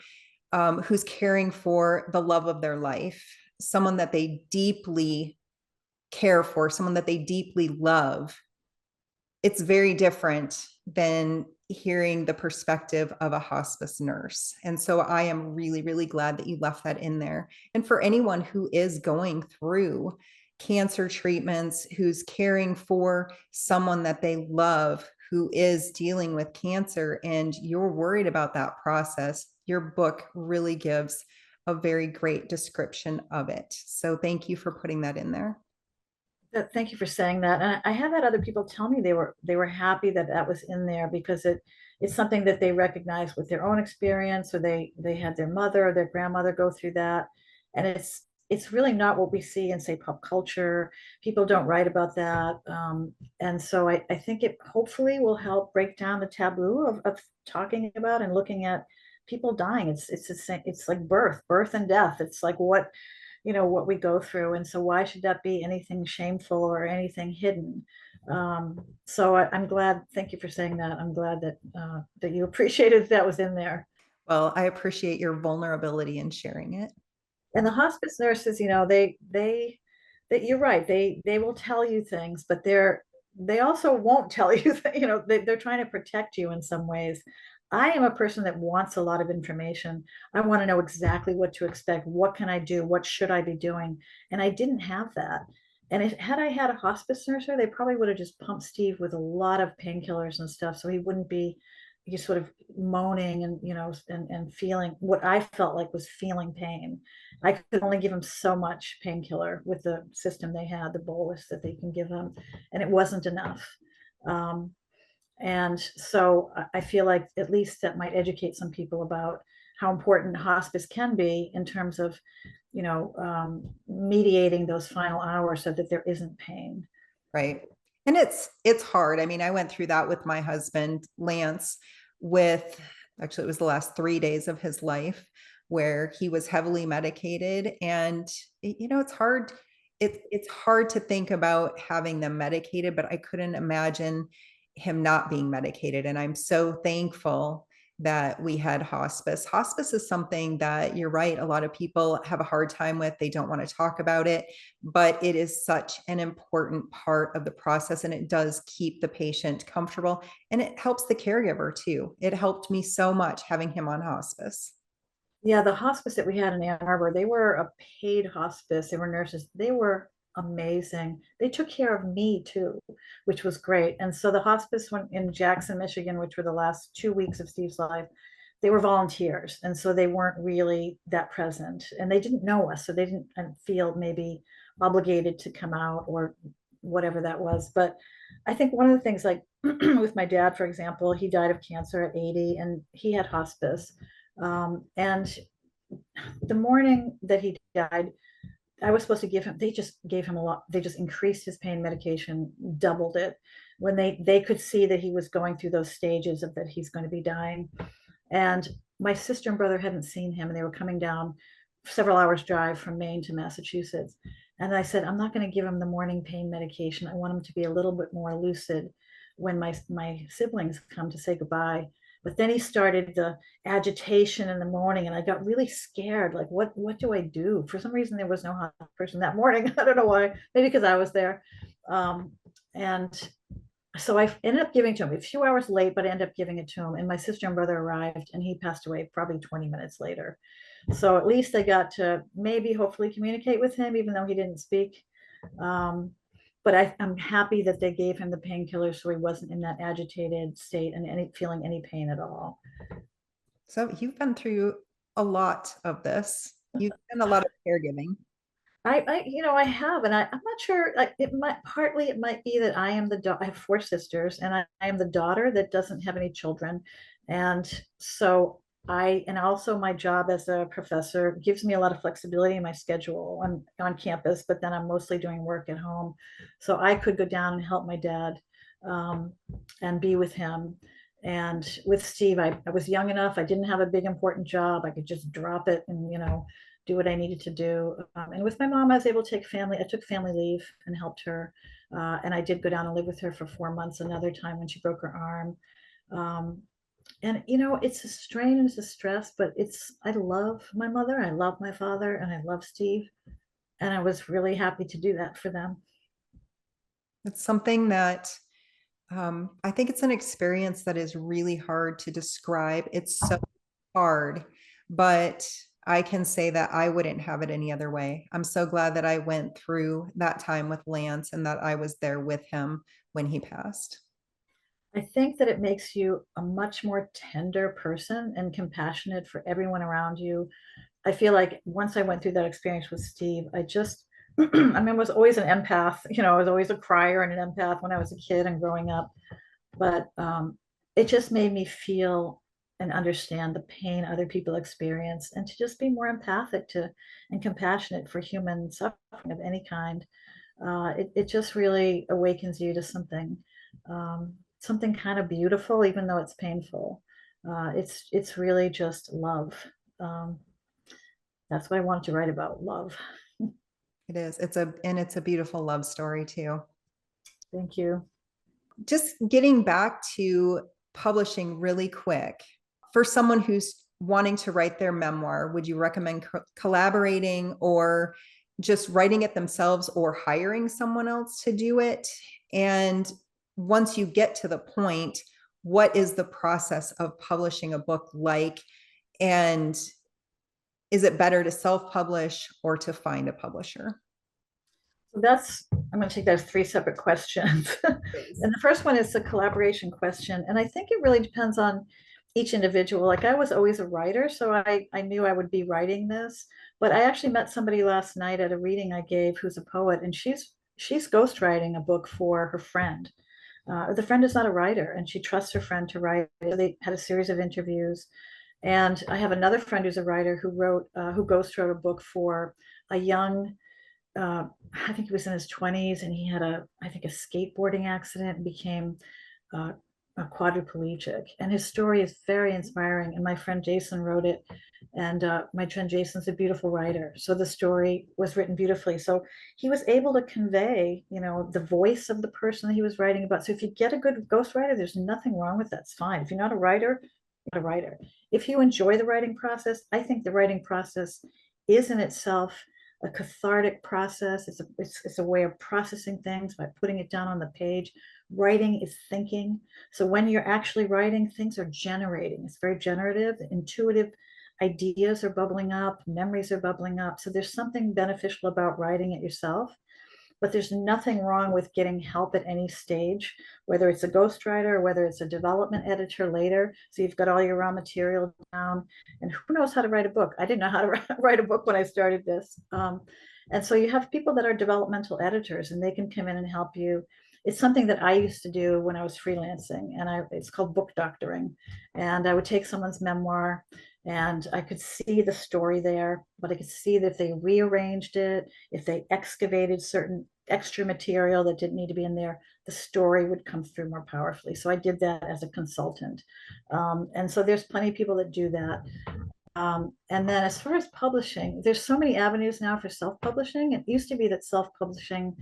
A: who's caring for the love of their life, someone that they deeply care for, someone that they deeply love, it's very different than hearing the perspective of a hospice nurse. And so I am really, really glad that you left that in there. And for anyone who is going through cancer treatments, who's caring for someone that they love, who is dealing with cancer, and you're worried about that process, your book really gives a very great description of it. So thank you for putting that in there.
B: Thank you for saying that. And I have had other people tell me they were happy that that was in there because it's something that they recognize with their own experience, or they had their mother or their grandmother go through that, and it's really not what we see in, say, pop culture. People don't write about that, and so I think it hopefully will help break down the taboo of talking about and looking at people dying. It's like birth and death. It's like what we go through, and so why should that be anything shameful or anything hidden? So I'm glad. Thank you for saying that. I'm glad that you appreciated that was in there.
A: Well, I appreciate your vulnerability in sharing it.
B: And the hospice nurses, that you're right, they will tell you things, but they also won't tell you that, they're trying to protect you in some ways. I am a person that wants a lot of information. I want to know exactly what to expect. What can I do? What should I be doing? And I didn't have that. And had I had a hospice nurse, they probably would have just pumped Steve with a lot of painkillers and stuff, so he wouldn't be just sort of moaning and and feeling what I felt like was feeling pain. I could only give him so much painkiller with the system they had, the bolus that they can give him, and it wasn't enough. Um, and so I feel like at least that might educate some people about how important hospice can be in terms of, mediating those final hours so that there isn't pain.
A: Right. And it's hard. I mean, I went through that with my husband, Lance, with actually it was the last 3 days of his life where he was heavily medicated. And it's hard. It's hard to think about having them medicated, but I couldn't imagine him not being medicated. And I'm so thankful that we had hospice. Hospice is something that, you're right, a lot of people have a hard time with. They don't want to talk about it, but it is such an important part of the process, and it does keep the patient comfortable, and it helps the caregiver too. It helped me so much having him on hospice.
B: Yeah, the hospice that we had in Ann Arbor, they were a paid hospice. They were nurses. They were amazing. They took care of me too, which was great. And so the hospice one in Jackson, Michigan, which were the last 2 weeks of Steve's life, they were volunteers. And so they weren't really that present. And they didn't know us. So they didn't feel maybe obligated to come out or whatever that was. But I think one of the things, like with my dad, for example, he died of cancer at 80 and he had hospice. And the morning that he died, I was supposed to give him, they just gave him a lot. They just increased his pain medication, doubled it when they could see that he was going through those stages of that he's going to be dying. And my sister and brother hadn't seen him, and they were coming down several hours drive from Maine to Massachusetts. And I said, I'm not going to give him the morning pain medication. I want him to be a little bit more lucid when my siblings come to say goodbye. But then he started the agitation in the morning, and I got really scared. Like, what do I do? For some reason, there was no person that morning. I don't know why. Maybe because I was there. And so I ended up giving to him a few hours late, but I ended up giving it to him. And my sister and brother arrived, and he passed away probably 20 minutes later. So at least I got to maybe hopefully communicate with him, even though he didn't speak. But I'm happy that they gave him the painkiller so he wasn't in that agitated state and feeling any pain at all.
A: So you've been through a lot of this. You've done a lot of caregiving.
B: I have, and I'm not sure. Like, it might be that I am I have four sisters, and I am the daughter that doesn't have any children, and so and also my job as a professor gives me a lot of flexibility in my schedule on campus, but then I'm mostly doing work at home, so I could go down and help my dad, um, and be with him. And with Steve, I was young enough. I didn't have a big important job. I could just drop it and do what I needed to do. And with my mom, I was able to I took family leave and helped her. And I did go down and live with her for 4 months another time when she broke her arm. Um, and it's a strain and it's a stress, but I love my mother, I love my father, and I love Steve. And I was really happy to do that for them.
A: It's something that I think it's an experience that is really hard to describe. It's so hard, but I can say that I wouldn't have it any other way. I'm so glad that I went through that time with Lance and that I was there with him when he passed.
B: I think that it makes you a much more tender person and compassionate for everyone around you. I feel like once I went through that experience with Steve, I just I mean, I was always an empath, I was always a crier and an empath when I was a kid and growing up. But it just made me feel and understand the pain other people experience, and to just be more empathic to and compassionate for human suffering of any kind. It just really awakens you to something kind of beautiful, even though it's painful. It's really just love. Um, that's what I wanted to write about, love.
A: It is. It's a beautiful love story too.
B: Thank you.
A: Just getting back to publishing really quick, for someone who's wanting to write their memoir, would you recommend collaborating or just writing it themselves or hiring someone else to do it? And once you get to the point, what is the process of publishing a book like? And is it better to self-publish or to find a publisher?
B: So I'm going to take those three separate questions. And the first one is the collaboration question. And I think it really depends on each individual. Like I was always a writer, so I knew I would be writing this. But I actually met somebody last night at a reading I gave who's a poet, and she's ghostwriting a book for her friend. The friend is not a writer, and she trusts her friend to write. They had a series of interviews. And I have another friend who's a writer who ghost wrote a book for a young I think he was in his 20s, and he had I think a skateboarding accident and became uh, a quadriplegic. And his story is very inspiring. And my friend Jason wrote it. And my friend Jason's a beautiful writer. So the story was written beautifully. So he was able to convey, the voice of the person that he was writing about. So if you get a good ghostwriter, there's nothing wrong with that. It's fine. If you're not a writer, you're not a writer. If you enjoy the writing process, I think the writing process is in itself a cathartic process. It's a way of processing things by putting it down on the page. Writing is thinking. So when you're actually writing, things are generating. It's very generative, intuitive ideas are bubbling up, memories are bubbling up. So there's something beneficial about writing it yourself. But there's nothing wrong with getting help at any stage, whether it's a ghostwriter or whether it's a development editor later. So you've got all your raw material down, and who knows how to write a book? I didn't know how to write a book when I started this. And so you have people that are developmental editors, and they can come in and help you. It's something that I used to do when I was freelancing, and it's called book doctoring. And I would take someone's memoir, and I could see the story there, but I could see that if they rearranged it, if they excavated certain extra material that didn't need to be in there, the story would come through more powerfully. So I did that as a consultant. And so there's plenty of people that do that. And then as far as publishing, there's so many avenues now for self-publishing. It used to be that self-publishing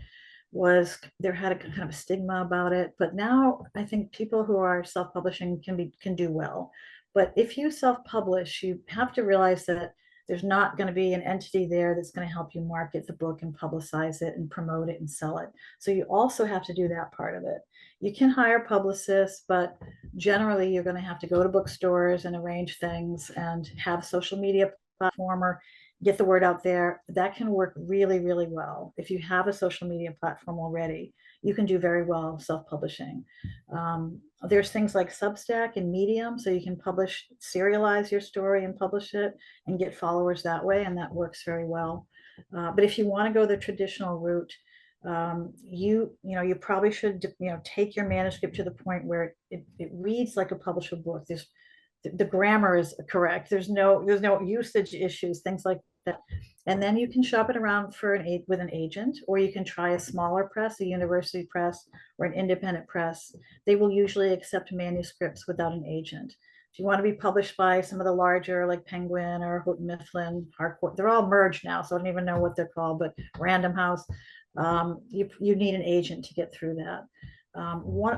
B: there had a kind of a stigma about it, but now I think people who are self-publishing can do well. But if you self-publish, you have to realize that there's not going to be an entity there that's going to help you market the book and publicize it and promote it and sell it. So you also have to do that part of it. You can hire publicists, but generally you're going to have to go to bookstores and arrange things and have social media platform or get the word out there. That can work really, really well. If you have a social media platform already, you can do very well self-publishing. There's things like Substack and Medium, so you can serialize your story and publish it and get followers that way, and that works very well. But if you want to go the traditional route, you probably should take your manuscript to the point where it reads like a published book. The grammar is correct. There's no usage issues, things like that. And then you can shop it around with an agent, or you can try a smaller press, a university press or an independent press. They will usually accept manuscripts without an agent. If you want to be published by some of the larger, like Penguin or Houghton Mifflin, Harcourt, they're all merged now, so I don't even know what they're called, but Random House, you need an agent to get through that.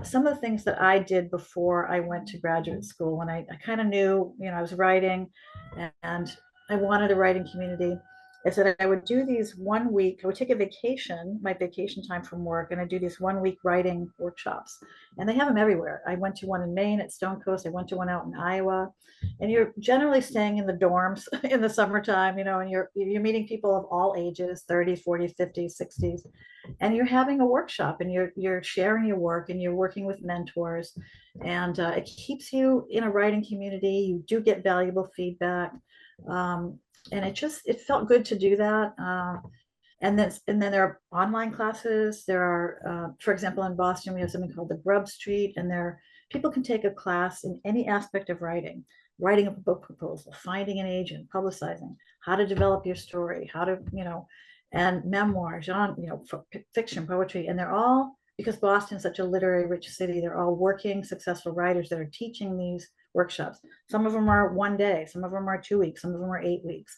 B: Some of the things that I did before I went to graduate school, when I kind of knew, I was writing and I wanted a writing community, is that I would do these 1 week, I would take a vacation, my vacation time from work, and I do these 1 week writing workshops. And they have them everywhere. I went to one in Maine at Stone Coast. I went to one out in Iowa. And you're generally staying in the dorms in the summertime, and you're meeting people of all ages, 30s, 40s, 50s, 60s, and you're having a workshop, and you're sharing your work, and you're working with mentors, and it keeps you in a writing community. You do get valuable feedback, and it felt good to do that. and then there are online classes. There are, for example, in Boston, we have something called the Grub Street, and there people can take a class in any aspect of writing, writing a book proposal, finding an agent, publicizing, how to develop your story, how to, and memoir, genre, fiction, poetry, and they're all, because Boston's such a literary rich city, they're all working, successful writers that are teaching these workshops. Some of them are one day, some of them are 2 weeks, some of them are 8 weeks.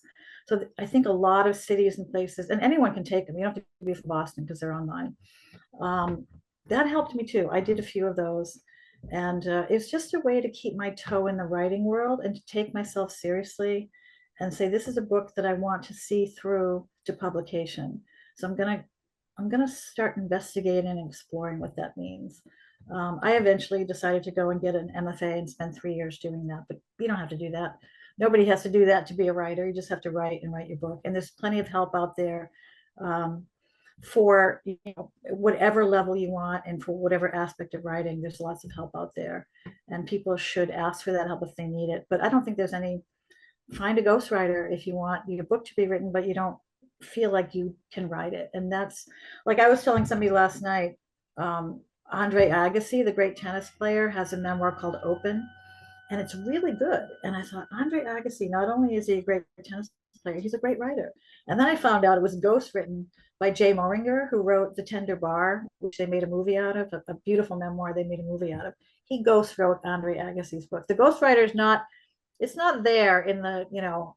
B: So I think a lot of cities and places, and anyone can take them. You don't have to be from Boston because they're online. Um, that helped me too. I did a few of those. And it's just a way to keep my toe in the writing world and to take myself seriously and say, this is a book that I want to see through to publication. So I'm gonna start investigating and exploring what that means. I eventually decided to go and get an MFA and spend 3 years doing that, but you don't have to do that. Nobody has to do that to be a writer. You just have to write and write your book. And there's plenty of help out there for whatever level you want and for whatever aspect of writing. There's lots of help out there, and people should ask for that help if they need it. But I don't think there's any. Find a ghostwriter if you want your book to be written, but you don't feel like you can write it. And that's, like I was telling somebody last night, Andre Agassi, the great tennis player, has a memoir called Open, and it's really good. And I thought, Andre Agassi, not only is he a great tennis player, he's a great writer. And then I found out it was ghostwritten by Jay Moringer, who wrote The Tender Bar, which they made a movie out of, a beautiful memoir they made a movie out of. He ghost wrote Andre Agassi's book. The ghostwriter is not, it's not there in the,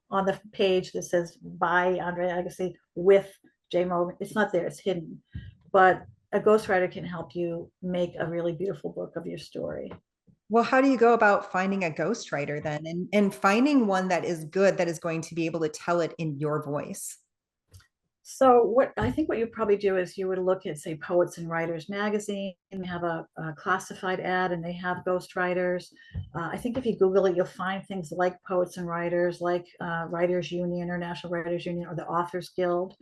B: on the page that says by Andre Agassi with Jay Moringer. It's not there, it's hidden. But a ghostwriter can help you make a really beautiful book of your story.
A: Well, how do you go about finding a ghostwriter then, and finding one that is good, that is going to be able to tell it in your voice?
B: So what I think what you probably do is you would look at, say, Poets and Writers magazine, and they have a classified ad, and they have ghostwriters. I think if you Google it, you'll find things like Poets and Writers, like Writers Union or National Writers Union or the Authors Guild,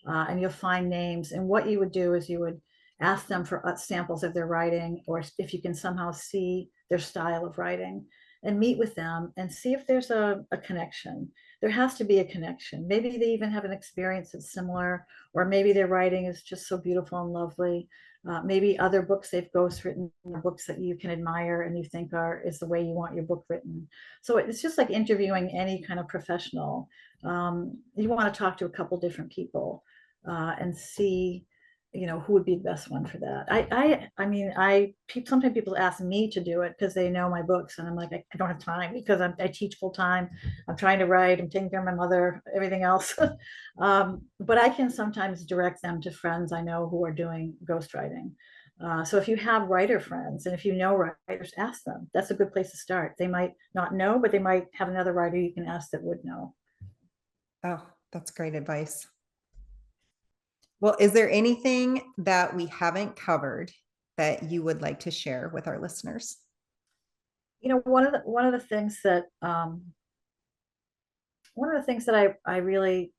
B: and you'll find names. And what you would do is you would ask them for samples of their writing, or if you can somehow see their style of writing, and meet with them and see if there's a connection. There has to be a connection. Maybe they even have an experience that's similar, or maybe their writing is just so beautiful and lovely. Maybe other books they've ghostwritten are books that you can admire and you think is the way you want your book written. So it's just like interviewing any kind of professional. You want to talk to a couple different people and see who would be the best one for that. Sometimes people ask me to do it because they know my books, and I'm like, I don't have time because I teach full time. I'm trying to write, I'm taking care of my mother, everything else. But I can sometimes direct them to friends I know who are doing ghostwriting. So if you have writer friends, and if you know writers, ask them. That's a good place to start. They might not know, but they might have another writer you can ask that would know.
A: Oh, that's great advice. Well, is there anything that we haven't covered that you would like to share with our listeners?
B: One of the things that I really,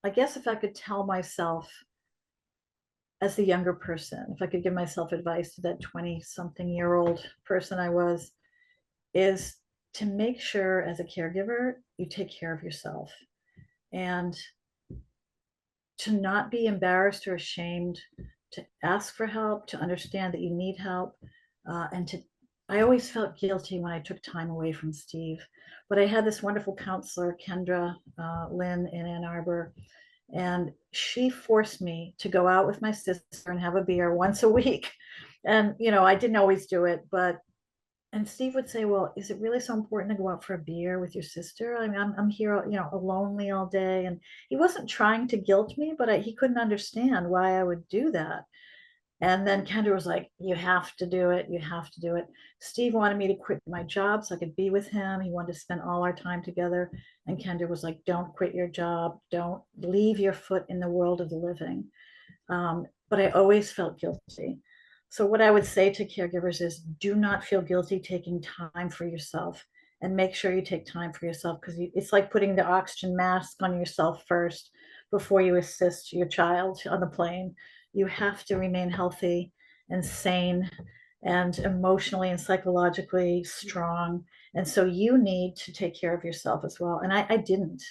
B: I guess if I could tell myself as the younger person, if I could give myself advice to that 20-something-year-old person I was, is to make sure as a caregiver you take care of yourself, and to not be embarrassed or ashamed to ask for help, to understand that you need help, I always felt guilty when I took time away from Steve, but I had this wonderful counselor, Kendra Lynn in Ann Arbor, and she forced me to go out with my sister and have a beer once a week. And I didn't always do it, and Steve would say, well, is it really so important to go out for a beer with your sister? I mean, I'm here, lonely all day. And he wasn't trying to guilt me, but he couldn't understand why I would do that. And then Kendra was like, you have to do it. You have to do it. Steve wanted me to quit my job so I could be with him. He wanted to spend all our time together. And Kendra was like, don't quit your job. Don't leave your foot in the world of the living. But I always felt guilty. So what I would say to caregivers is, do not feel guilty taking time for yourself, and make sure you take time for yourself, because it's like putting the oxygen mask on yourself first before you assist your child on the plane. You have to remain healthy and sane and emotionally and psychologically strong. And so you need to take care of yourself as well. And I didn't,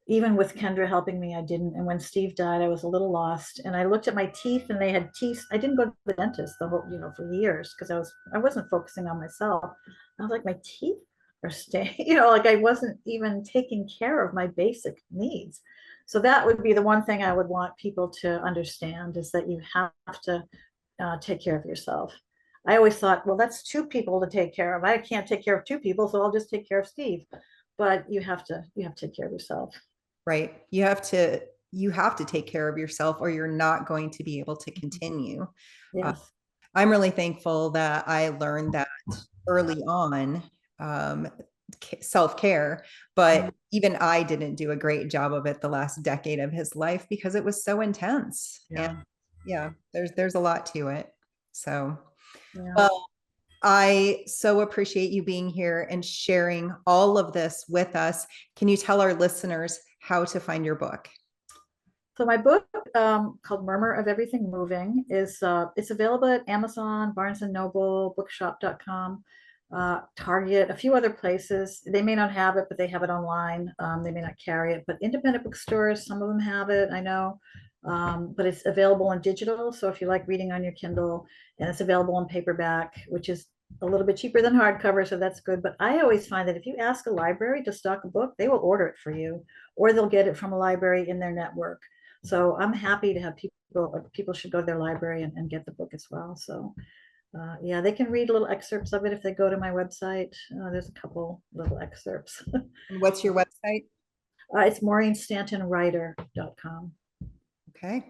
B: even with Kendra helping me, I didn't. And when Steve died, I was a little lost. And I looked at my teeth, and they had teeth. I didn't go to the dentist the whole, for years, because I wasn't focusing on myself. I was like, my teeth are staying, like I wasn't even taking care of my basic needs. So that would be the one thing I would want people to understand, is that you have to take care of yourself. I always thought, well, that's two people to take care of. I can't take care of two people, so I'll just take care of Steve. But you have to take care of yourself.
A: Right. You have to take care of yourself, or you're not going to be able to continue. Uh,
B: Yes.
A: I'm really thankful that I learned that early on, um, self-care, but even I didn't do a great job of it the last decade of his life because it was so intense. And
B: Yeah.
A: yeah, there's a lot to it. So,
B: Yeah.
A: well, I so appreciate you being here and sharing all of this with us. Can you tell our listeners how to find your book?
B: So my book, called Murmur of Everything Moving, is it's available at Amazon, Barnes and Noble, bookshop.com, Target, a few other places. They may not have it, but they have it online. They may not carry it, but independent bookstores, some of them have it, I know. But it's available in digital. So if you like reading on your Kindle, and it's available in paperback, which is a little bit cheaper than hardcover, so that's good. But I always find that if you ask a library to stock a book, they will order it for you, or they'll get it from a library in their network. So I'm happy to have people should go to their library and get the book as well. So yeah, they can read little excerpts of it if they go to my website. There's a couple little excerpts.
A: And what's your website?
B: It's MaureenStantonWriter.com.
A: Okay.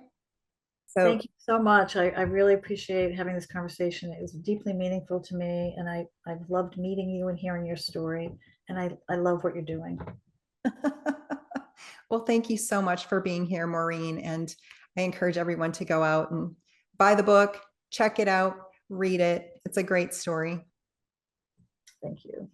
A: So
B: Thank you so much. I really appreciate having this conversation. It was deeply meaningful to me, and I've loved meeting you and hearing your story. And I love what you're doing.
A: well, thank you so much for being here, Maureen. And I encourage everyone to go out and buy the book, check it out, read it. It's a great story.
B: Thank you.